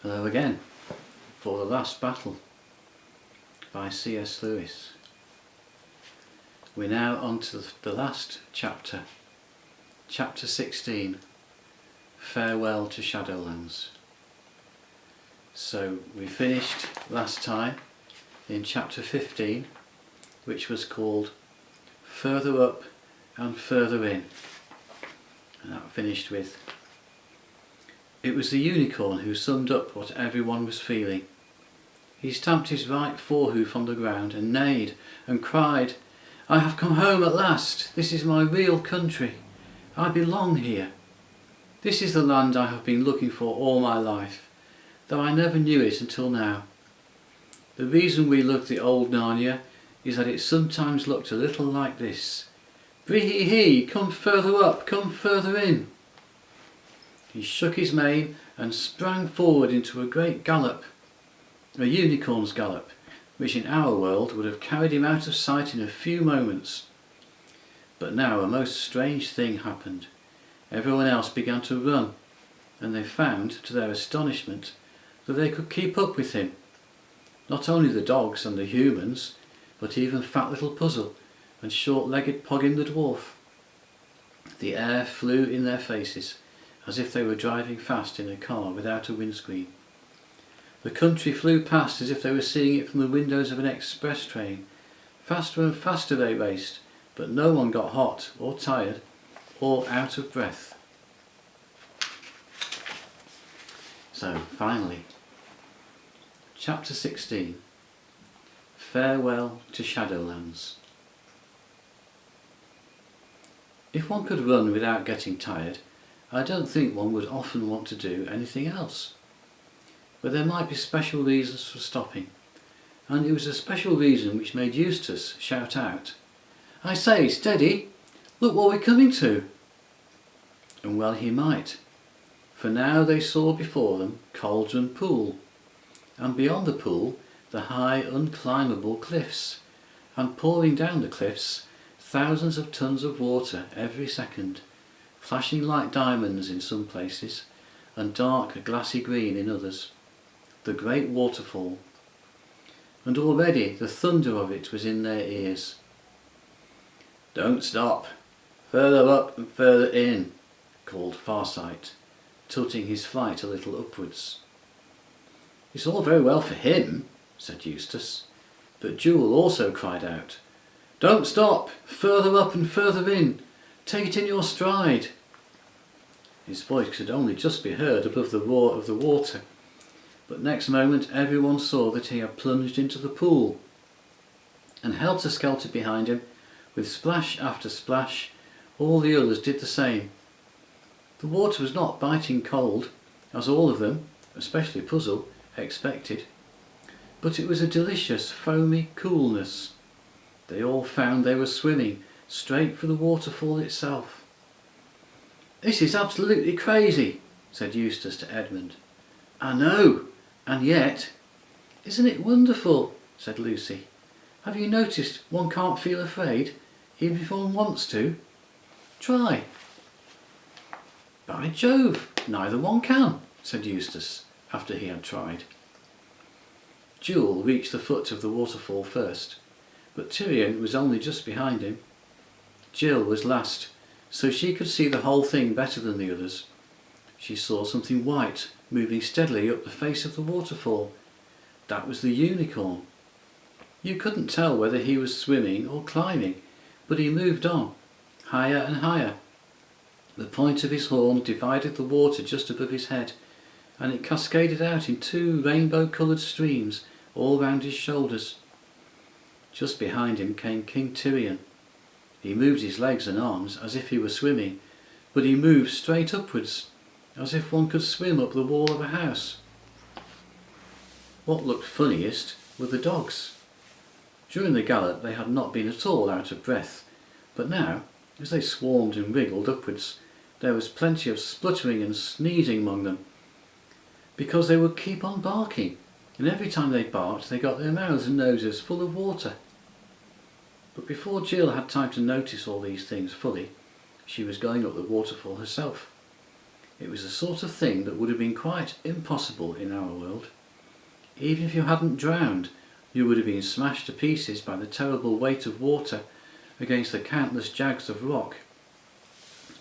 Hello again for The Last Battle by C.S. Lewis. We're now on to the last chapter, chapter 16, Farewell to Shadowlands. So we finished last time in chapter 15, which was called Further Up and Further In, and that finished with: it was the unicorn who summed up what everyone was feeling. He stamped his right forehoof on the ground and neighed and cried, "I have come home at last. This is my real country. I belong here. This is the land I have been looking for all my life, though I never knew it until now. The reason we love the old Narnia is that it sometimes looked a little like this. Bree-hee-hee, come further up, come further in." He shook his mane and sprang forward into a great gallop, a unicorn's gallop, which in our world would have carried him out of sight in a few moments. But now a most strange thing happened. Everyone else began to run, and they found, to their astonishment, that they could keep up with him. Not only the dogs and the humans, but even fat little Puzzle and short-legged Poggin the dwarf. The air flew in their faces, as if they were driving fast in a car without a windscreen. The country flew past as if they were seeing it from the windows of an express train. Faster and faster they raced, but no one got hot or tired or out of breath. So finally, chapter 16, Farewell to Shadowlands. If one could run without getting tired, I don't think one would often want to do anything else. But there might be special reasons for stopping, and it was a special reason which made Eustace shout out, "I say, steady! Look what we're coming to!" And well he might, for now they saw before them Cauldron Pool, and beyond the pool the high unclimbable cliffs, and pouring down the cliffs thousands of tons of water every second, flashing like diamonds in some places and dark glassy green in others. The great waterfall. And already the thunder of it was in their ears. "Don't stop! Further up and further in," called Farsight, tilting his flight a little upwards. "It's all very well for him," said Eustace, but Jewel also cried out, "Don't stop! Further up and further in! Take it in your stride!" His voice could only just be heard above the roar of the water, but next moment everyone saw that he had plunged into the pool, and helter-skelter behind him, with splash after splash, all the others did the same. The water was not biting cold, as all of them, especially Puzzle, expected, but it was a delicious foamy coolness. They all found they were swimming straight for the waterfall itself. "This is absolutely crazy," said Eustace to Edmund. "I know, and yet—" "Isn't it wonderful?" said Lucy. "Have you noticed one can't feel afraid, even if one wants to? Try." "By Jove, neither one can," said Eustace, after he had tried. Jewel reached the foot of the waterfall first, but Tyrion was only just behind him. Jill was last, so she could see the whole thing better than the others. She saw something white moving steadily up the face of the waterfall. That was the unicorn. You couldn't tell whether he was swimming or climbing, but he moved on, higher and higher. The point of his horn divided the water just above his head, and it cascaded out in 2 rainbow-coloured streams all round his shoulders. Just behind him came King Tyrion. He moved his legs and arms as if he were swimming, but he moved straight upwards, as if one could swim up the wall of a house. What looked funniest were the dogs. During the gallop they had not been at all out of breath, but now, as they swarmed and wriggled upwards, there was plenty of spluttering and sneezing among them, because they would keep on barking, and every time they barked they got their mouths and noses full of water. But before Jill had time to notice all these things fully, she was going up the waterfall herself. It was the sort of thing that would have been quite impossible in our world. Even if you hadn't drowned, you would have been smashed to pieces by the terrible weight of water against the countless jags of rock.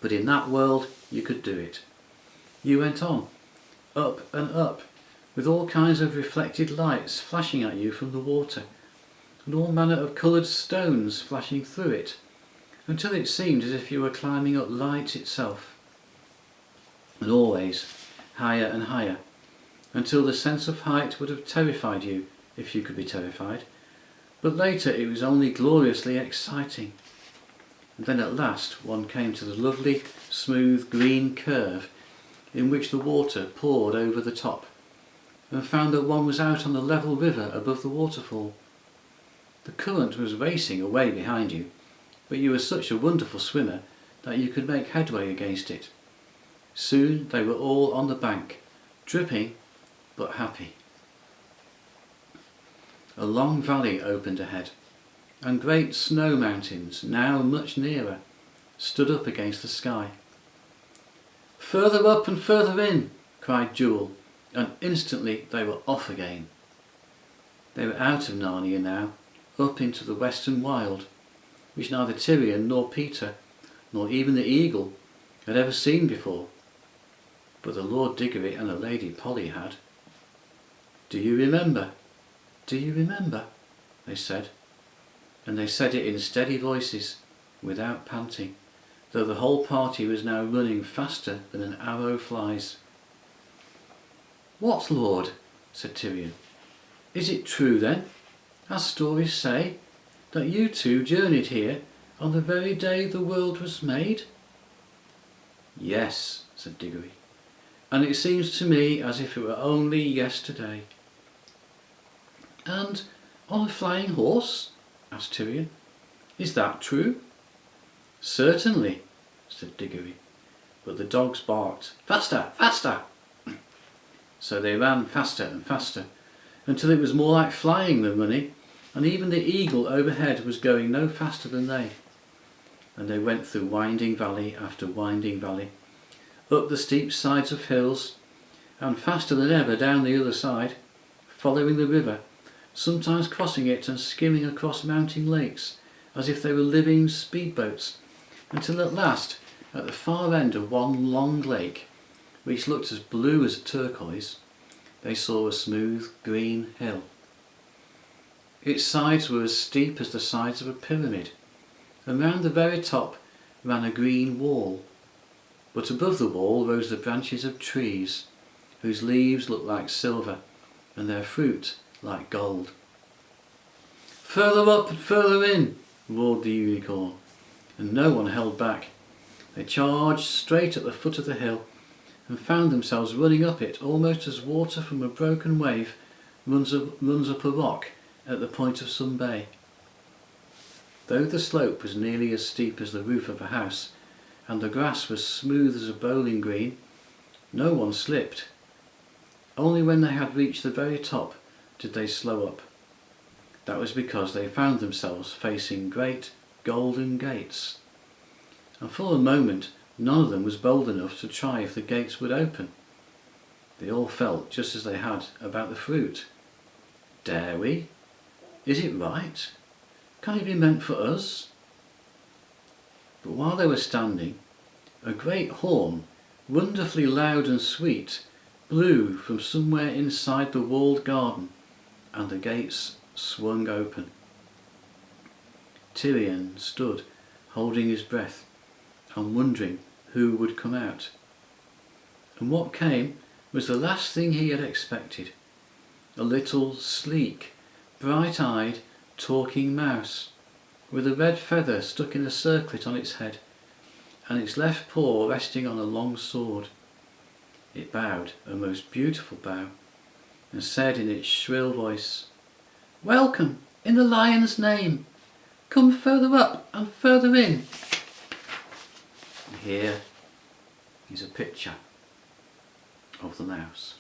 But in that world you could do it. You went on, up and up, with all kinds of reflected lights flashing at you from the water, and all manner of coloured stones flashing through it, until it seemed as if you were climbing up light itself. And always higher and higher, until the sense of height would have terrified you, if you could be terrified, but later it was only gloriously exciting. And then at last one came to the lovely, smooth, green curve in which the water poured over the top, and found that one was out on the level river above the waterfall. The current was racing away behind you, but you were such a wonderful swimmer that you could make headway against it. Soon they were all on the bank, dripping but happy. A long valley opened ahead, and great snow mountains, now much nearer, stood up against the sky. "Further up and further in!" cried Jewel, and instantly they were off again. They were out of Narnia now, up into the western wild, which neither Tyrion nor Peter, nor even the eagle, had ever seen before. But the Lord Diggory and the Lady Polly had. "Do you remember? Do you remember?" they said, and they said it in steady voices, without panting, though the whole party was now running faster than an arrow flies. "What, Lord?" said Tyrion. "Is it true then, as stories say, that you two journeyed here on the very day the world was made?" "Yes," said Diggory, "and it seems to me as if it were only yesterday." "And on a flying horse?" asked Tyrion. "Is that true?" "Certainly," said Diggory, but the dogs barked, "Faster, faster!" So they ran faster and faster, until it was more like flying than running, and even the eagle overhead was going no faster than they. And they went through winding valley after winding valley, up the steep sides of hills, and faster than ever down the other side, following the river, sometimes crossing it and skimming across mountain lakes as if they were living speedboats, until at last, at the far end of one long lake, which looked as blue as turquoise, they saw a smooth green hill. Its sides were as steep as the sides of a pyramid, and round the very top ran a green wall, but above the wall rose the branches of trees, whose leaves looked like silver and their fruit like gold. "Further up and further in!" roared the unicorn, and no one held back. They charged straight at the foot of the hill, and found themselves running up it almost as water from a broken wave runs up a rock at the point of some bay. Though the slope was nearly as steep as the roof of a house, and the grass was smooth as a bowling green, no one slipped. Only when they had reached the very top did they slow up. That was because they found themselves facing great golden gates, and for a moment none of them was bold enough to try if the gates would open. They all felt just as they had about the fruit. Dare we? Is it right? Can it be meant for us? But while they were standing, a great horn, wonderfully loud and sweet, blew from somewhere inside the walled garden, and the gates swung open. Tyrion stood, holding his breath, and wondering who would come out. And what came was the last thing he had expected. A little, sleek, bright-eyed, talking mouse, with a red feather stuck in a circlet on its head, and its left paw resting on a long sword. It bowed a most beautiful bow, and said in its shrill voice, "Welcome, in the lion's name. Come further up and further in." And here is a picture of the mouse.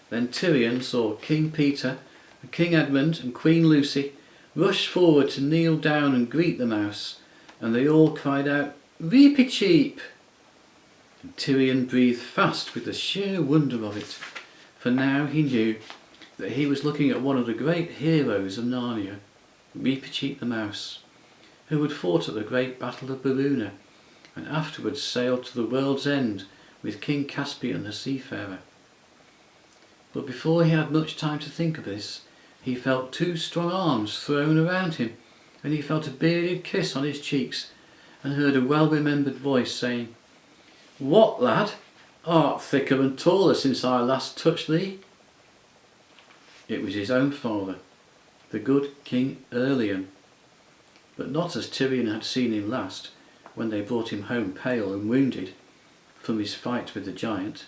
Then Tyrion saw King Peter and King Edmund and Queen Lucy rushed forward to kneel down and greet the mouse, and they all cried out, "Reepicheep!" And Tyrion breathed fast with the sheer wonder of it, for now he knew that he was looking at one of the great heroes of Narnia, Reepicheep the mouse, who had fought at the great battle of Baruna, and afterwards sailed to the world's end with King Caspian the seafarer. But before he had much time to think of this, he felt two strong arms thrown around him, and he felt a bearded kiss on his cheeks, and heard a well-remembered voice saying, "What, lad? Art thicker and taller since I last touched thee?" It was his own father, the good King Erlion, but not as Tyrion had seen him last, when they brought him home pale and wounded from his fight with the giant,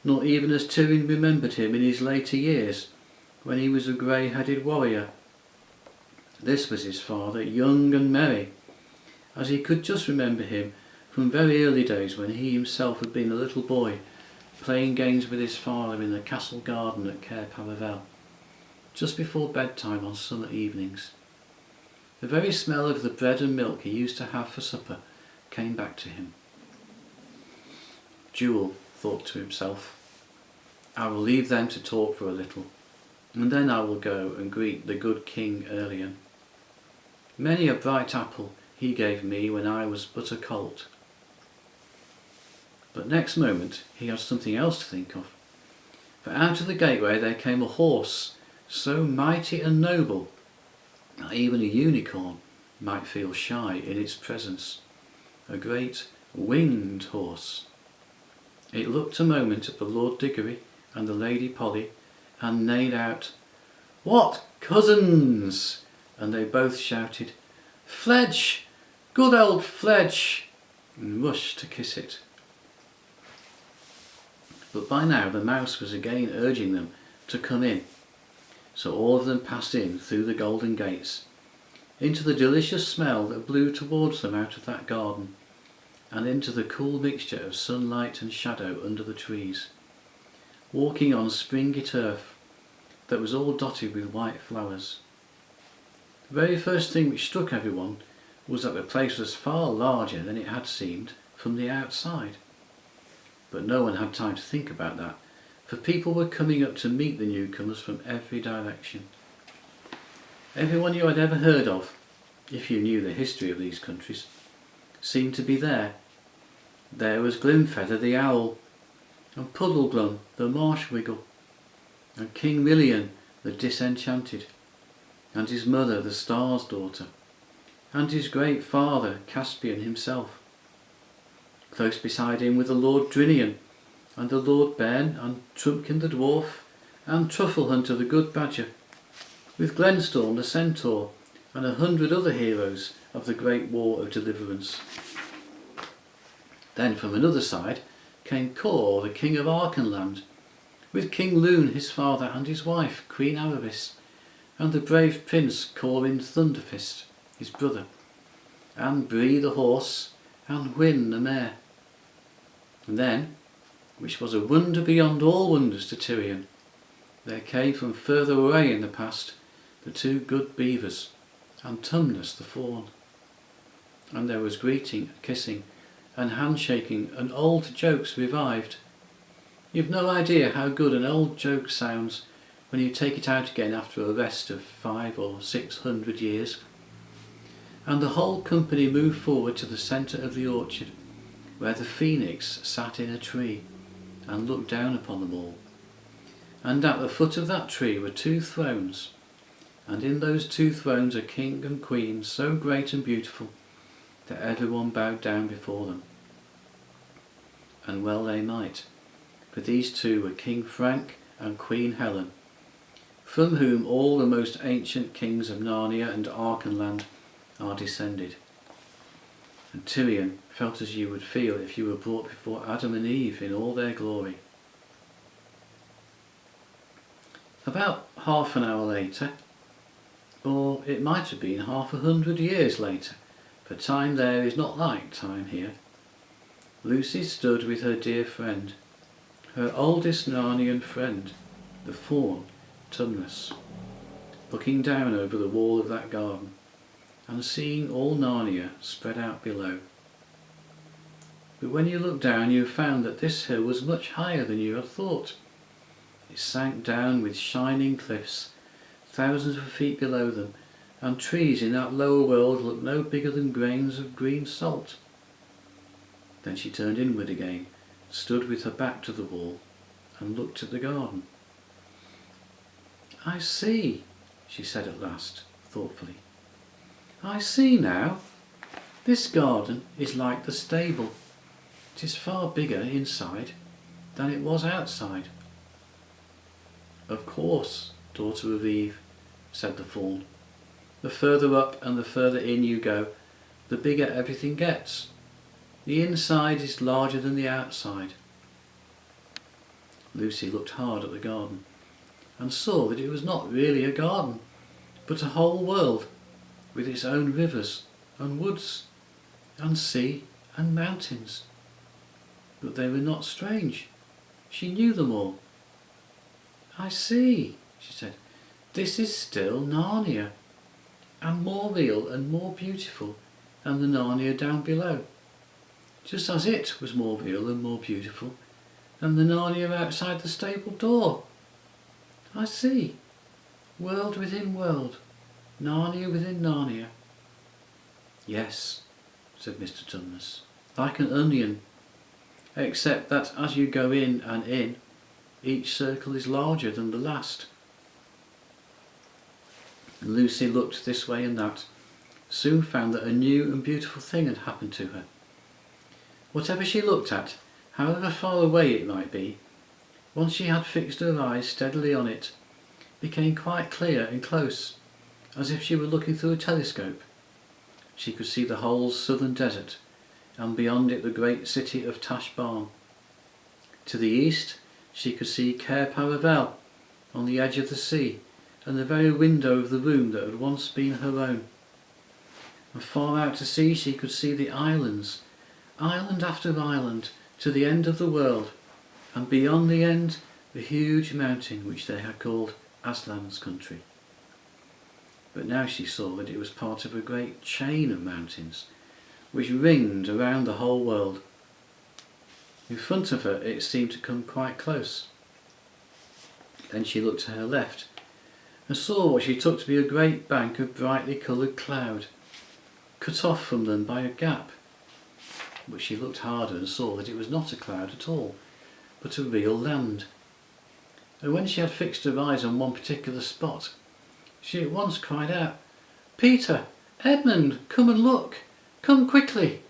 nor even as Tyrion remembered him in his later years, when he was a grey-headed warrior. This was his father, young and merry, as he could just remember him from very early days when he himself had been a little boy, playing games with his father in the castle garden at Cair Paravel, just before bedtime on summer evenings. The very smell of the bread and milk he used to have for supper came back to him. Jewel thought to himself, "I will leave them to talk for a little, and then I will go and greet the good King Erlion. Many a bright apple he gave me when I was but a colt." But next moment he had something else to think of, for out of the gateway there came a horse so mighty and noble that even a unicorn might feel shy in its presence, a great winged horse. It looked a moment at the Lord Diggory and the Lady Polly, and neighed out, "What, cousins!" And they both shouted, "Fledge! Good old Fledge!" and rushed to kiss it. But by now the mouse was again urging them to come in, so all of them passed in through the golden gates, into the delicious smell that blew towards them out of that garden, and into the cool mixture of sunlight and shadow under the trees, walking on springy turf that was all dotted with white flowers. The very first thing which struck everyone was that the place was far larger than it had seemed from the outside. But no one had time to think about that, for people were coming up to meet the newcomers from every direction. Everyone you had ever heard of, if you knew the history of these countries, seemed to be there. There was Glimfeather the owl, and Puddleglum the marsh-wiggle, and King Rilian the disenchanted, and his mother the star's daughter, and his great father Caspian himself. Close beside him were the Lord Drinian, and the Lord Ben, and Trumpkin the dwarf, and Truffle Hunter the good badger, with Glenstorm the centaur, and 100 other heroes of the great war of deliverance. Then from another side came Cor, the king of Archenland, with King Lune his father, and his wife Queen Aravis, and the brave prince Corin Thunderfist his brother, and Bree the horse, and Wyn the mare. And then, which was a wonder beyond all wonders to Tyrion, there came from further away in the past the two good beavers, and Tumnus the fawn. And there was greeting, kissing, and handshaking, and old jokes revived. You've no idea how good an old joke sounds when you take it out again after a rest of 500 or 600 years. And the whole company moved forward to the centre of the orchard, where the phoenix sat in a tree and looked down upon them all. And at the foot of that tree were 2 thrones, and in those 2 thrones a king and queen so great and beautiful that everyone bowed down before them. And well they might, for these 2 were King Frank and Queen Helen, from whom all the most ancient kings of Narnia and Archenland are descended. And Tyrion felt as you would feel if you were brought before Adam and Eve in all their glory. About half an hour later, or it might have been 500 years later, for time there is not like time here, Lucy stood with her dear friend, her oldest Narnian friend, the fawn, Tumnus. looking down over the wall of that garden and seeing all Narnia spread out below. But when you looked down you found that this hill was much higher than you had thought. It sank down with shining cliffs, thousands of feet below them, and trees in that lower world looked no bigger than grains of green salt. Then she turned inward again, stood with her back to the wall, and looked at the garden. "I see," she said at last, thoughtfully. "I see now. This garden is like the stable. It is far bigger inside than it was outside." "Of course, daughter of Eve," said the fawn. "The further up and the further in you go, the bigger everything gets. The inside is larger than the outside." Lucy looked hard at the garden and saw that it was not really a garden, but a whole world with its own rivers and woods and sea and mountains. But they were not strange. She knew them all. "I see," she said. "This is still Narnia, and more real and more beautiful than the Narnia down below, just as it was more real and more beautiful than the Narnia outside the stable door. I see. World within world, Narnia within Narnia." "Yes," said Mr. Tumnus, "like an onion, except that as you go in and in, each circle is larger than the last." And Lucy looked this way and that, soon found that a new and beautiful thing had happened to her. Whatever she looked at, however far away it might be, once she had fixed her eyes steadily on it, became quite clear and close, as if she were looking through a telescope. She could see the whole southern desert, and beyond it the great city of Tashbaan. To the east she could see Cair Paravel on the edge of the sea, and the very window of the room that had once been her own. And far out to sea she could see the islands, island after island, to the end of the world, and beyond the end the huge mountain which they had called Aslan's country. But now she saw that it was part of a great chain of mountains which ringed around the whole world. In front of her it seemed to come quite close. Then she looked to her left and saw what she took to be a great bank of brightly coloured cloud, cut off from them by a gap. But she looked harder and saw that it was not a cloud at all, but a real land. And when she had fixed her eyes on one particular spot, she at once cried out, "Peter, Edmund, come and look! Come quickly!"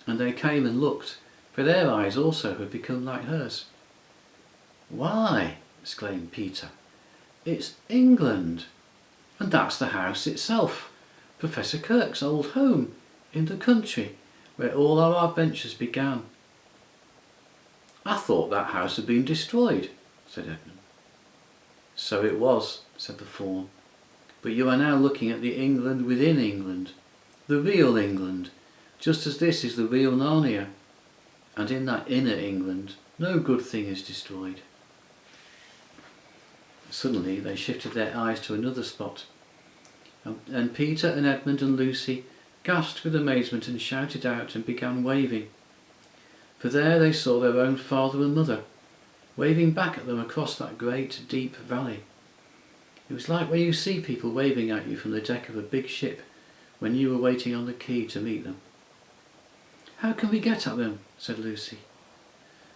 And they came and looked, for their eyes also had become like hers. "Why," exclaimed Peter, "it's England! And that's the house itself, Professor Kirk's old home in the country where all our adventures began." "I thought that house had been destroyed," said Edmund. "So it was," said the fawn, "but you are now looking at the England within England, the real England, just as this is the real Narnia, and in that inner England no good thing is destroyed." Suddenly they shifted their eyes to another spot, and Peter and Edmund and Lucy gasped with amazement and shouted out and began waving. For there they saw their own father and mother, waving back at them across that great deep valley. It was like when you see people waving at you from the deck of a big ship when you were waiting on the quay to meet them. "How can we get at them?" said Lucy.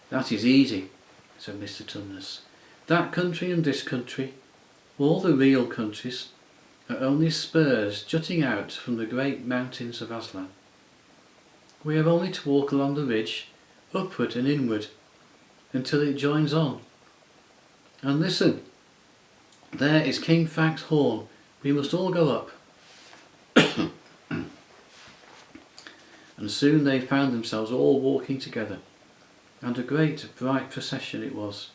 "That is easy," said Mr. Tumnus. "That country and this country, all the real countries, are only spurs jutting out from the great mountains of Aslan. We have only to walk along the ridge, upward and inward, until it joins on. And listen, there is King Fag's horn. We must all go up." And soon they found themselves all walking together, and a great bright procession it was,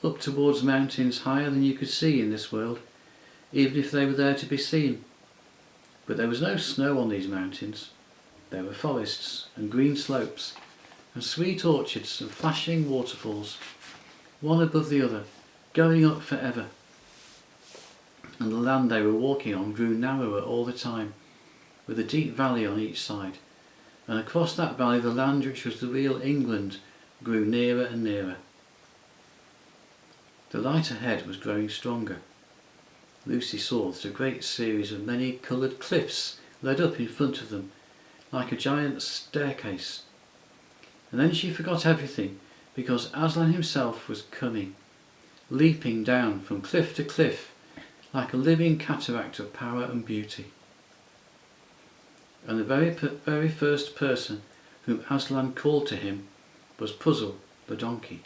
up towards mountains higher than you could see in this world, even if they were there to be seen. But there was no snow on these mountains. There were forests and green slopes and sweet orchards and flashing waterfalls, one above the other, going up forever. and the land they were walking on grew narrower all the time, with a deep valley on each side, and across that valley the land which was the real England grew nearer and nearer. The light ahead was growing stronger. Lucy saw that a great series of many coloured cliffs led up in front of them, like a giant staircase. And then she forgot everything, because Aslan himself was coming, leaping down from cliff to cliff, like a living cataract of power and beauty. And the very first person whom Aslan called to him was Puzzle the donkey.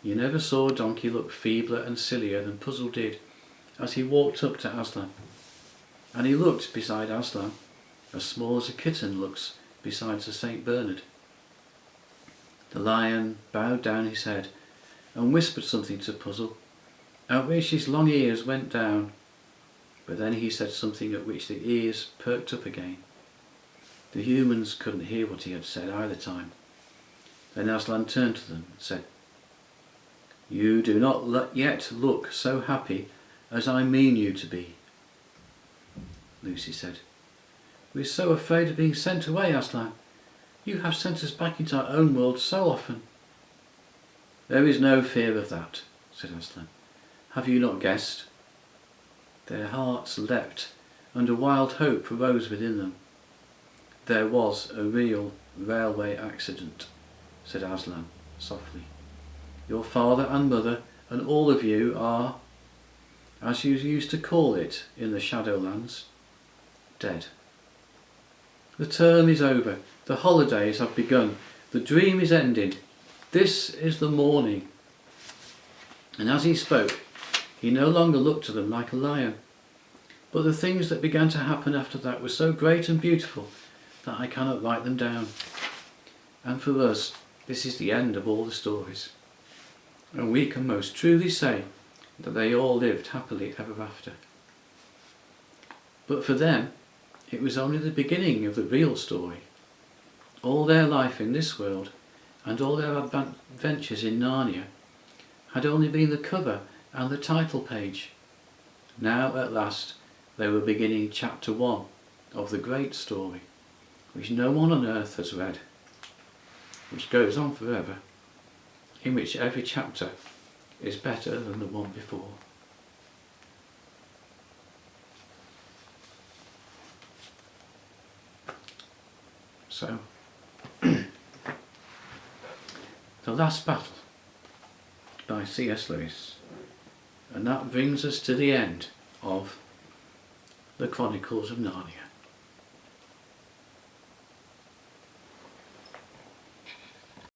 You never saw a donkey look feebler and sillier than Puzzle did as he walked up to Aslan, and he looked beside Aslan as small as a kitten looks beside a St. Bernard. The lion bowed down his head and whispered something to Puzzle, at which his long ears went down, but then he said something at which the ears perked up again. The humans couldn't hear what he had said either time. Then Aslan turned to them and said, "You do not yet look so happy as I mean you to be." Lucy said, "We're so afraid of being sent away, Aslan. You have sent us back into our own world so often." "There is no fear of that," said Aslan. "Have you not guessed?" Their hearts leapt, and a wild hope arose within them. "There was a real railway accident," said Aslan softly. "Your father and mother and all of you are, as you used to call it in the Shadowlands, dead. The term is over, the holidays have begun, the dream is ended. This is the morning." And as he spoke, he no longer looked to them like a lion. But the things that began to happen after that were so great and beautiful that I cannot write them down. And for us, this is the end of all the stories. And we can most truly say that they all lived happily ever after. But for them, it was only the beginning of the real story. All their life in this world and all their adventures in Narnia had only been the cover and the title page. Now at last they were beginning chapter 1 of the great story, which no one on earth has read, which goes on forever, in which every chapter is better than the one before. So, The Last Battle by C.S. Lewis, and that brings us to the end of the Chronicles of Narnia.